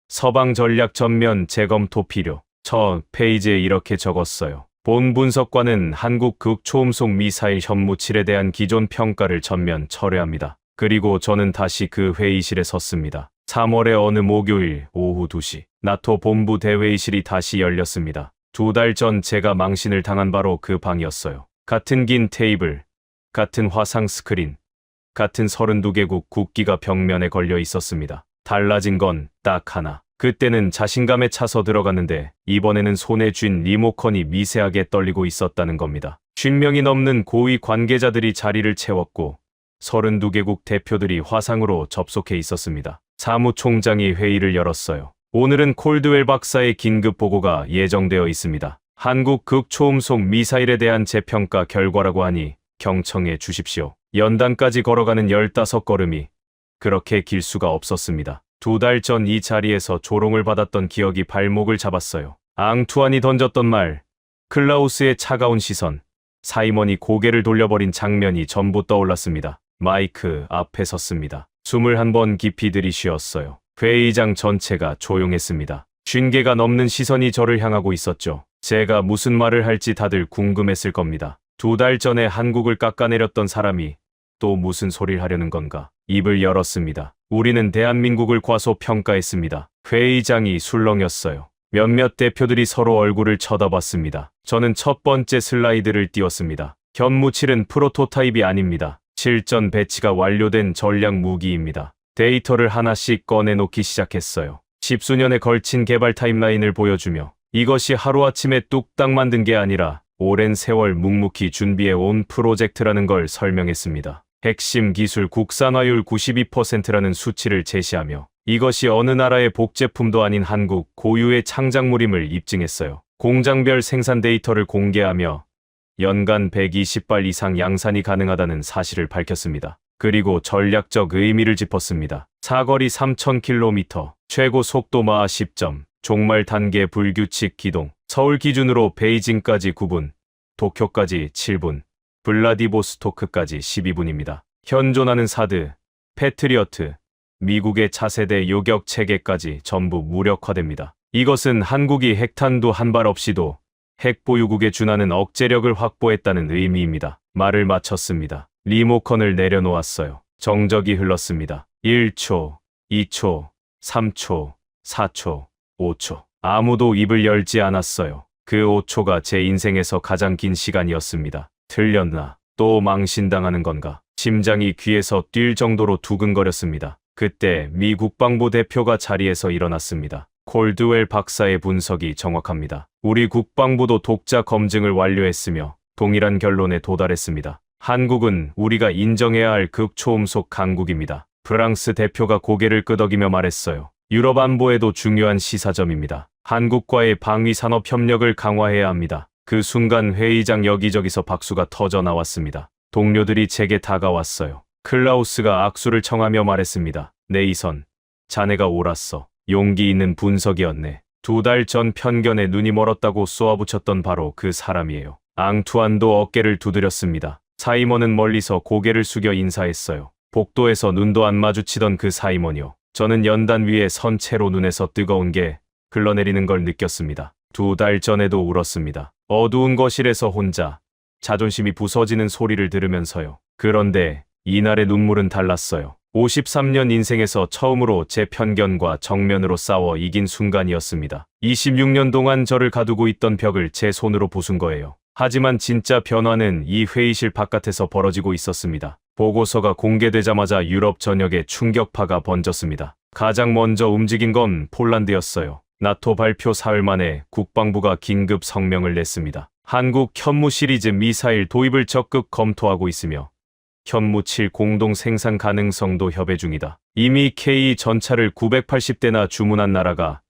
서방 전략 전면 재검토 필요. 첫 페이지에 이렇게 적었어요. 본 분석관은 한국 극초음속 미사일 현무 7에 대한 기존 평가를 전면 철회합니다. 그리고 저는 다시 그 회의실에 섰습니다. 3월의 어느 목요일 오후 2시 나토 본부 대회의실이 다시 열렸습니다. 2달 전 제가 망신을 당한 바로 그 방이었어요. 같은 긴 테이블, 같은 화상 스크린, 같은 32개국 국기가 벽면에 걸려 있었습니다. 달라진 건 딱 하나. 그때는 자신감에 차서 들어갔는데 이번에는 손에 쥔 리모컨이 미세하게 떨리고 있었다는 겁니다. 50명이 넘는 고위 관계자들이 자리를 채웠고 32개국 대표들이 화상으로 접속해 있었습니다. 사무총장이 회의를 열었어요. 오늘은 콜드웰 박사의 긴급 보고가 예정되어 있습니다. 한국 극초음속 미사일에 대한 재평가 결과라고 하니 경청해 주십시오. 연단까지 걸어가는 15걸음이 그렇게 길 수가 없었습니다. 2달 전 이 자리에서 조롱을 받았던 기억이 발목을 잡았어요. 앙투안이 던졌던 말, 클라우스의 차가운 시선, 사이먼이 고개를 돌려버린 장면이 전부 떠올랐습니다. 마이크 앞에 섰습니다. 숨을 한 번 깊이 들이쉬었어요. 회의장 전체가 조용했습니다. 50개가 넘는 시선이 저를 향하고 있었죠. 제가 무슨 말을 할지 다들 궁금했을 겁니다. 2달 전에 한국을 깎아내렸던 사람이 또 무슨 소리를 하려는 건가? 입을 열었습니다. 우리는 대한민국을 과소평가했습니다. 회의장이 술렁였어요. 몇몇 대표들이 서로 얼굴을 쳐다봤습니다. 저는 첫 번째 슬라이드를 띄웠습니다. 현무7은 프로토타입이 아닙니다. 실전 배치가 완료된 전략 무기입니다. 데이터를 하나씩 꺼내놓기 시작했어요. 10수년에 걸친 개발 타임라인을 보여주며 이것이 하루아침에 뚝딱 만든 게 아니라 오랜 세월 묵묵히 준비해온 프로젝트라는 걸 설명했습니다. 핵심 기술 국산화율 92%라는 수치를 제시하며 이것이 어느 나라의 복제품도 아닌 한국 고유의 창작물임을 입증했어요. 공장별 생산 데이터를 공개하며 연간 120발 이상 양산이 가능하다는 사실을 밝혔습니다. 그리고 전략적 의미를 짚었습니다. 사거리 3000km, 최고 속도 마하 10점, 종말 단계 불규칙 기동, 서울 기준으로 베이징까지 9분, 도쿄까지 7분, 블라디보스토크까지 12분입니다. 현존하는 사드, 패트리어트, 미국의 차세대 요격 체계까지 전부 무력화됩니다. 이것은 한국이 핵탄두 한 발 없이도 핵보유국에 준하는 억제력을 확보했다는 의미입니다. 말을 마쳤습니다. 리모컨을 내려놓았어요. 정적이 흘렀습니다. 1초, 2초, 3초, 4초, 5초. 아무도 입을 열지 않았어요. 그 5초가 제 인생에서 가장 긴 시간이었습니다. 틀렸나? 또 망신당하는 건가? 심장이 귀에서 뛸 정도로 두근거렸습니다. 그때 미 국방부 대표가 자리에서 일어났습니다. 콜드웰 박사의 분석이 정확합니다. 우리 국방부도 독자 검증을 완료했으며 동일한 결론에 도달했습니다. 한국은 우리가 인정해야 할 극초음속 강국입니다. 프랑스 대표가 고개를 끄덕이며 말했어요. 유럽 안보에도 중요한 시사점입니다. 한국과의 방위산업 협력을 강화해야 합니다. 그 순간 회의장 여기저기서 박수가 터져 나왔습니다. 동료들이 제게 다가왔어요. 클라우스가 악수를 청하며 말했습니다. 네이선, 자네가 옳았어. 용기 있는 분석이었네. 2달 전 편견에 눈이 멀었다고 쏘아붙였던 바로 그 사람이에요. 앙투안도 어깨를 두드렸습니다. 사이먼은 멀리서 고개를 숙여 인사했어요. 복도에서 눈도 안 마주치던 그 사이먼이요. 저는 연단 위에 선 채로 눈에서 뜨거운 게 흘러내리는 걸 느꼈습니다. 2달 전에도 울었습니다. 어두운 거실에서 혼자 자존심이 부서지는 소리를 들으면서요. 그런데 이날의 눈물은 달랐어요. 53년 인생에서 처음으로 제 편견과 정면으로 싸워 이긴 순간이었습니다. 26년 동안 저를 가두고 있던 벽을 제 손으로 부순 거예요. 하지만 진짜 변화는 이 회의실 바깥에서 벌어지고 있었습니다. 보고서가 공개되자마자 유럽 전역에 충격파가 번졌습니다. 가장 먼저 움직인 건 폴란드였어요. 나토 발표 사흘 만에 국방부가 긴급 성명을 냈습니다. 한국 현무 시리즈 미사일 도입을 적극 검토하고 있으며 현무7 공동 생산 가능성도 협의 중이다. 이미 K 전차를 980대나 주문한 나라가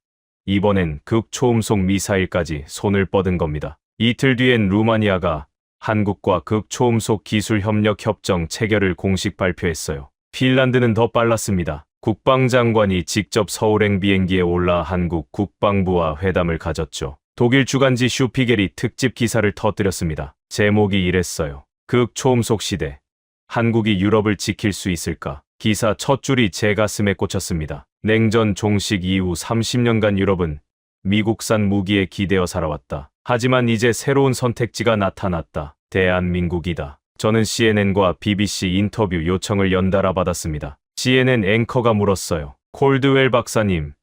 이번엔 극초음속 미사일까지 손을 뻗은 겁니다. 이틀 뒤엔 루마니아가 한국과 극초음속 기술 협력 협정 체결을 공식 발표했어요. 핀란드는 더 빨랐습니다. 국방장관이 직접 서울행 비행기에 올라 한국 국방부와 회담을 가졌죠. 독일 주간지 슈피겔이 특집 기사를 터뜨렸습니다. 제목이 이랬어요. 극초음속 시대. 한국이 유럽을 지킬 수 있을까? 기사 첫 줄이 제 가슴에 꽂혔습니다. 냉전 종식 이후 30년간 유럽은 미국산 무기에 기대어 살아왔다. 하지만 이제 새로운 선택지가 나타났다. 대한민국이다. 저는 CNN과 BBC 인터뷰 요청을 연달아 받았습니다. CNN 앵커가 물었어요. 콜드웰 박사님,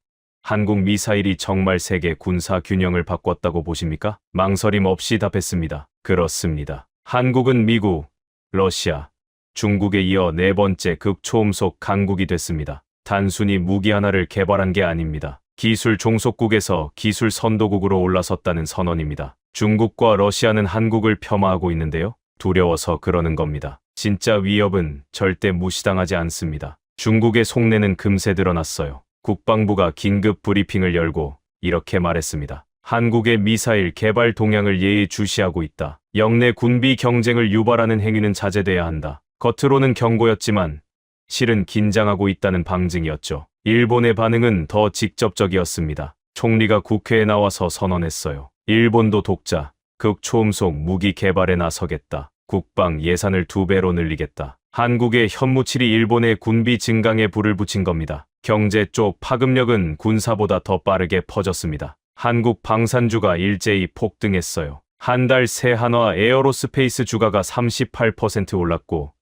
한국 미사일이 정말 세계 군사 균형을 바꿨다고 보십니까? 망설임 없이 답했습니다. 그렇습니다. 한국은 미국, 러시아, 중국에 이어 네 번째 극초음속 강국이 됐습니다. 단순히 무기 하나를 개발한 게 아닙니다. 기술 종속국에서 기술 선도국으로 올라섰다는 선언입니다. 중국과 러시아는 한국을 폄하하고 있는데요. 두려워서 그러는 겁니다. 진짜 위협은 절대 무시당하지 않습니다. 중국의 속내는 금세 드러났어요. 국방부가 긴급 브리핑을 열고 이렇게 말했습니다. 한국의 미사일 개발 동향을 예의주시하고 있다. 영내 군비 경쟁을 유발하는 행위는 자제돼야 한다. 겉으로는 경고였지만 실은 긴장하고 있다는 방증이었죠. 일본의 반응은 더 직접적이었습니다. 총리가 국회에 나와서 선언했어요. 일본도 독자, 극초음속 무기 개발에 나서겠다. 국방 예산을 2배로 늘리겠다. 한국의 현무7이 일본의 군비 증강에 불을 붙인 겁니다. 경제 쪽 파급력은 군사보다 더 빠르게 퍼졌습니다. 한국 방산주가 일제히 폭등했어요. 한 달 새 한화 에어로스페이스 주가가 38% 올랐고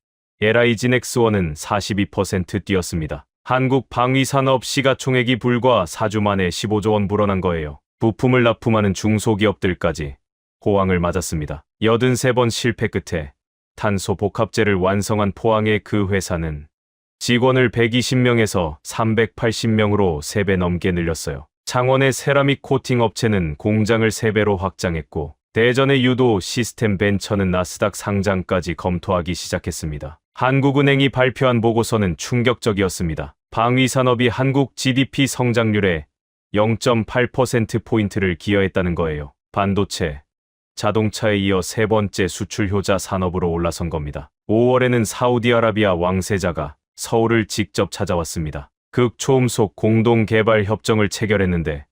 LI지넥스원은 42% 뛰었습니다. 한국 방위산업 시가총액이 불과 4주 만에 15조 원 불어난 거예요. 부품을 납품하는 중소기업들까지 호황을 맞았습니다. 83번 실패 끝에 탄소 복합재를 완성한 포항의 그 회사는 직원을 120명에서 380명으로 3배 넘게 늘렸어요. 창원의 세라믹 코팅 업체는 공장을 3배로 확장했고, 대전의 유도 시스템 벤처는 나스닥 상장까지 검토하기 시작했습니다. 한국은행이 발표한 보고서는 충격적이었습니다. 방위산업이 한국 GDP 성장률에 0.8%포인트를 기여했다는 거예요. 반도체, 자동차에 이어 세 번째 수출 효자 산업으로 올라선 겁니다. 5월에는 사우디아라비아 왕세자가 서울을 직접 찾아왔습니다. 극초음속 공동개발 협정을 체결했는데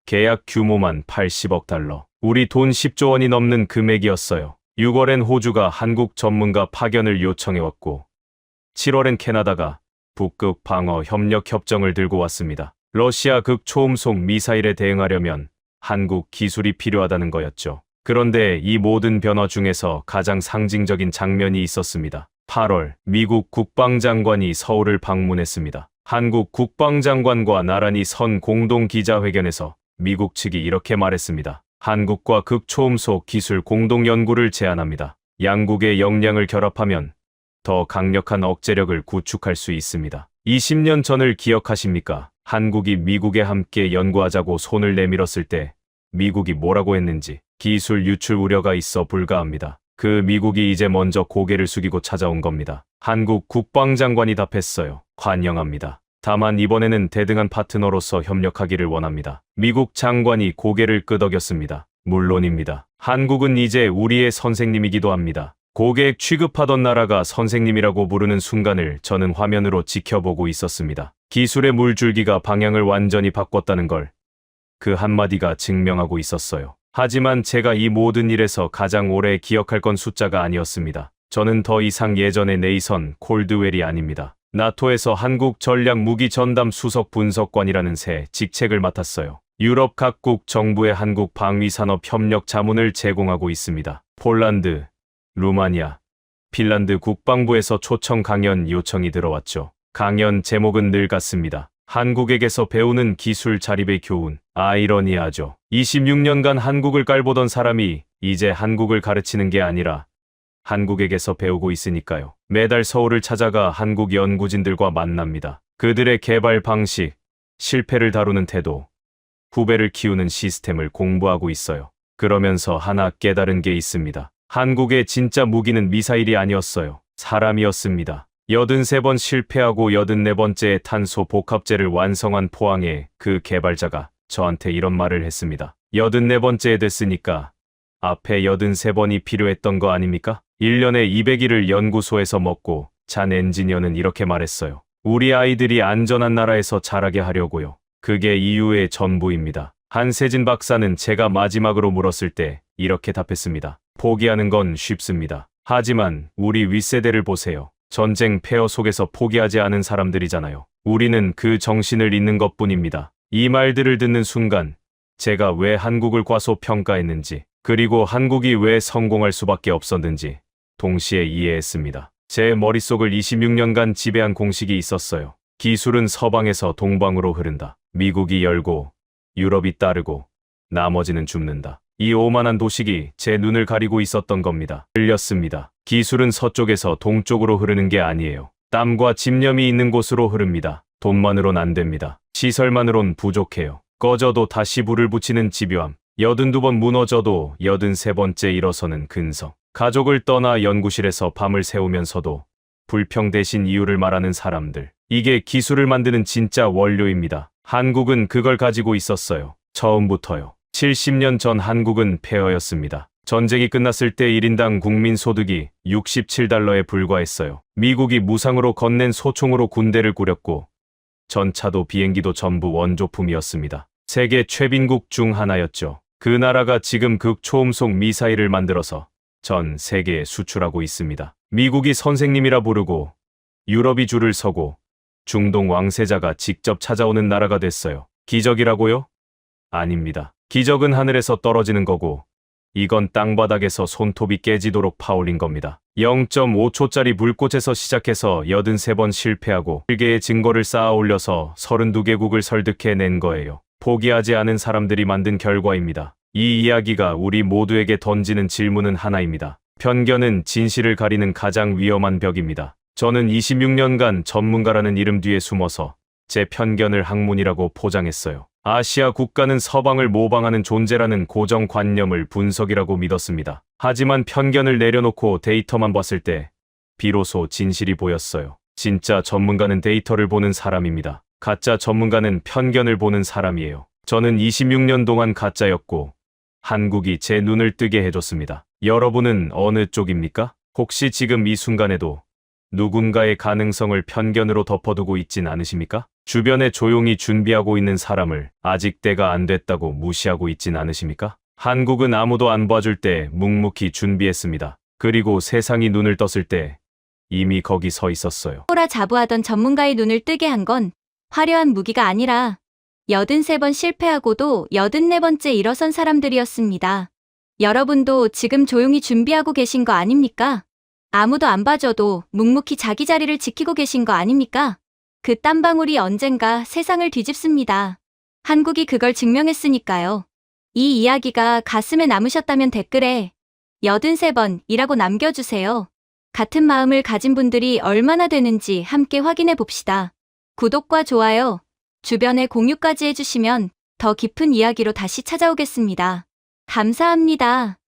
계약 규모만 80억 달러. 우리 돈 10조 원이 넘는 금액이었어요. 6월엔 호주가 한국 전문가 파견을 요청해왔고 7월엔 캐나다가 북극 방어 협력 협정을 들고 왔습니다. 러시아 극초음속 미사일에 대응하려면 한국 기술이 필요하다는 거였죠. 그런데 이 모든 변화 중에서 가장 상징적인 장면이 있었습니다. 8월 미국 국방장관이 서울을 방문했습니다. 한국 국방장관과 나란히 선 공동 기자회견에서 미국 측이 이렇게 말했습니다. 한국과 극초음속 기술 공동 연구를 제안합니다. 양국의 역량을 결합하면 더 강력한 억제력을 구축할 수 있습니다. 20년 전을 기억하십니까? 한국이 미국에 함께 연구하자고 손을 내밀었을 때 미국이 뭐라고 했는지. 기술 유출 우려가 있어 불가합니다. 그 미국이 이제 먼저 고개를 숙이고 찾아온 겁니다. 한국 국방장관이 답했어요. 환영합니다. 다만 이번에는 대등한 파트너로서 협력하기를 원합니다. 미국 장관이 고개를 끄덕였습니다. 물론입니다. 한국은 이제 우리의 선생님이기도 합니다. 고객 취급하던 나라가 선생님이라고 부르는 순간을 저는 화면으로 지켜보고 있었습니다. 기술의 물줄기가 방향을 완전히 바꿨다는 걸 그 한마디가 증명하고 있었어요. 하지만 제가 이 모든 일에서 가장 오래 기억할 건 숫자가 아니었습니다. 저는 더 이상 예전의 네이선 콜드웰이 아닙니다. 나토에서 한국 전략 무기 전담 수석 분석관이라는 새 직책을 맡았어요. 유럽 각국 정부의 한국 방위산업 협력 자문을 제공하고 있습니다. 폴란드, 루마니아, 핀란드 국방부에서 초청 강연 요청이 들어왔죠. 강연 제목은 늘 같습니다. 한국에게서 배우는 기술 자립의 교훈. 아이러니하죠. 26년간 한국을 깔보던 사람이 이제 한국을 가르치는 게 아니라 한국에게서 배우고 있으니까요. 매달 서울을 찾아가 한국 연구진들과 만납니다. 그들의 개발 방식, 실패를 다루는 태도, 후배를 키우는 시스템을 공부하고 있어요. 그러면서 하나 깨달은 게 있습니다. 한국의 진짜 무기는 미사일이 아니었어요. 사람이었습니다. 83번 실패하고 84번째 탄소 복합재를 완성한 포항의 그 개발자가 저한테 이런 말을 했습니다. 84번째 됐으니까 앞에 83번이 필요했던 거 아닙니까? 1년에 200일을 연구소에서 먹고 잔 엔지니어는 이렇게 말했어요. 우리 아이들이 안전한 나라에서 자라게 하려고요. 그게 이유의 전부입니다. 한세진 박사는 제가 마지막으로 물었을 때 이렇게 답했습니다. 포기하는 건 쉽습니다. 하지만 우리 윗세대를 보세요. 전쟁 폐허 속에서 포기하지 않은 사람들이잖아요. 우리는 그 정신을 잇는 것뿐입니다. 이 말들을 듣는 순간 제가 왜 한국을 과소평가했는지 그리고 한국이 왜 성공할 수밖에 없었는지 동시에 이해했습니다. 제 머릿속을 26년간 지배한 공식이 있었어요. 기술은 서방에서 동방으로 흐른다. 미국이 열고 유럽이 따르고 나머지는 줍는다. 이 오만한 도식이 제 눈을 가리고 있었던 겁니다. 틀렸습니다. 기술은 서쪽에서 동쪽으로 흐르는 게 아니에요. 땀과 집념이 있는 곳으로 흐릅니다. 돈만으론 안 됩니다. 시설만으론 부족해요. 꺼져도 다시 불을 붙이는 집요함. 82번 무너져도 83번째 일어서는 근성. 가족을 떠나 연구실에서 밤을 새우면서도 불평 대신 이유를 말하는 사람들. 이게 기술을 만드는 진짜 원료입니다. 한국은 그걸 가지고 있었어요. 처음부터요. 70년 전 한국은 폐허였습니다. 전쟁이 끝났을 때 1인당 국민 소득이 67달러에 불과했어요. 미국이 무상으로 건넨 소총으로 군대를 꾸렸고 전차도 비행기도 전부 원조품이었습니다. 세계 최빈국 중 하나였죠. 그 나라가 지금 극초음속 미사일을 만들어서 전 세계에 수출하고 있습니다. 미국이 선생님이라 부르고 유럽이 줄을 서고 중동 왕세자가 직접 찾아오는 나라가 됐어요. 기적이라고요? 아닙니다. 기적은 하늘에서 떨어지는 거고 이건 땅바닥에서 손톱이 깨지도록 파올린 겁니다. 0.5초짜리 불꽃에서 시작해서 83번 실패하고 1개의 증거를 쌓아 올려서 32개국을 설득해낸 거예요. 포기하지 않은 사람들이 만든 결과입니다. 이 이야기가 우리 모두에게 던지는 질문은 하나입니다. 편견은 진실을 가리는 가장 위험한 벽입니다. 저는 26년간 전문가라는 이름 뒤에 숨어서 제 편견을 학문이라고 포장했어요. 아시아 국가는 서방을 모방하는 존재라는 고정관념을 분석이라고 믿었습니다. 하지만 편견을 내려놓고 데이터만 봤을 때 비로소 진실이 보였어요. 진짜 전문가는 데이터를 보는 사람입니다. 가짜 전문가는 편견을 보는 사람이에요. 저는 26년 동안 가짜였고 한국이 제 눈을 뜨게 해줬습니다. 여러분은 어느 쪽입니까? 혹시 지금 이 순간에도 누군가의 가능성을 편견으로 덮어두고 있진 않으십니까? 주변에 조용히 준비하고 있는 사람을 아직 때가 안 됐다고 무시하고 있진 않으십니까? 한국은 아무도 안 봐줄 때 묵묵히 준비했습니다. 그리고 세상이 눈을 떴을 때 이미 거기 서 있었어요. 호라 자부하던 전문가의 눈을 뜨게 한 건 화려한 무기가 아니라 83번 실패하고도 84번째 일어선 사람들이었습니다. 여러분도 지금 조용히 준비하고 계신 거 아닙니까? 아무도 안 봐줘도 묵묵히 자기 자리를 지키고 계신 거 아닙니까? 그 땀방울이 언젠가 세상을 뒤집습니다. 한국이 그걸 증명했으니까요. 이 이야기가 가슴에 남으셨다면 댓글에 83번이라고 남겨주세요. 같은 마음을 가진 분들이 얼마나 되는지 함께 확인해 봅시다. 구독과 좋아요, 주변에 공유까지 해주시면 더 깊은 이야기로 다시 찾아오겠습니다. 감사합니다.